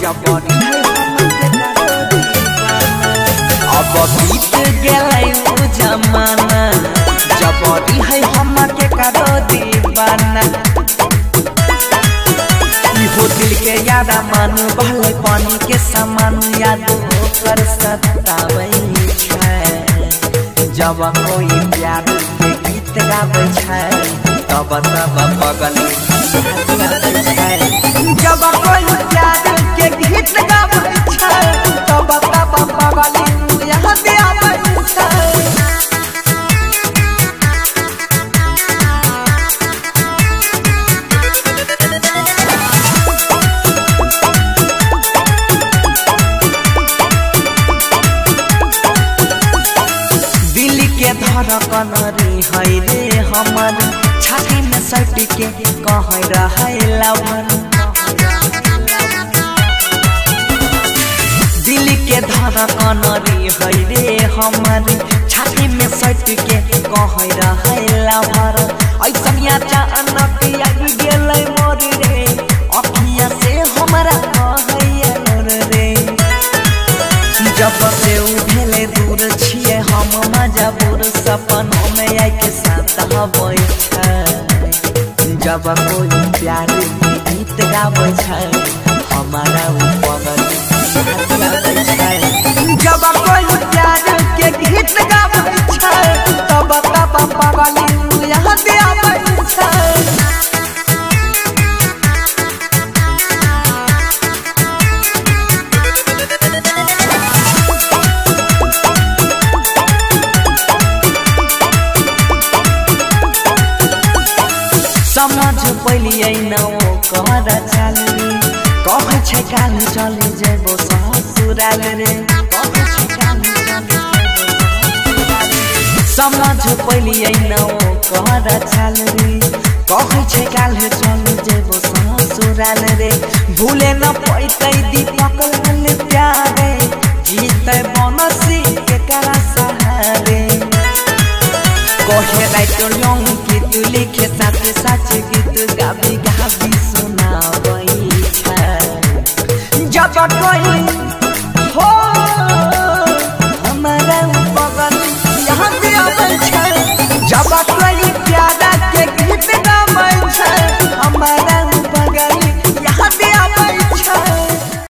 जबरी अब बीत गेलै उ जमाना जबरी है हम के करो दीवाना इहो दिल के यादा मान भले पानी के समान याद होकर सताबै छै जब कोई प्यार के गीत गाबै छै तब बगल जब कोई प्यार के गीत गाबै छै तब बगल यहाँ पे आबै छै धड़कन रे है रे हमर छाती में सट के कह रहे लवन दिल के धड़कन रे है रे हमर छाती में सट के कह रहे लवन ऐसन अचानक आबि गेलै मोर रे अखिया से हमरा कहैया रे जब से उ भेले दूर छिए हम मजबूर सपनों में आके साथ हबै छै जब कोई प्यार के गीत गाबै छै हमारा उ पगल छै जब कोई प्यार के गीत गाबै छै तब पगल यहाँ पे आबै छै समझ पलिए न ओ कहर चली कहे छै काल चले जेबो ससुराल रे कहे छै काल चले समझ पलिए न ओ कहर चली कहे छै काल चले जेबो ससुराल रे भूले न पैतै दीपक लाल प्यारे जीते बनसी के करा सहारे कहे राइटर यंग की तू लिखे साथे साच गीत गाबी सुनाबै छै जब कोई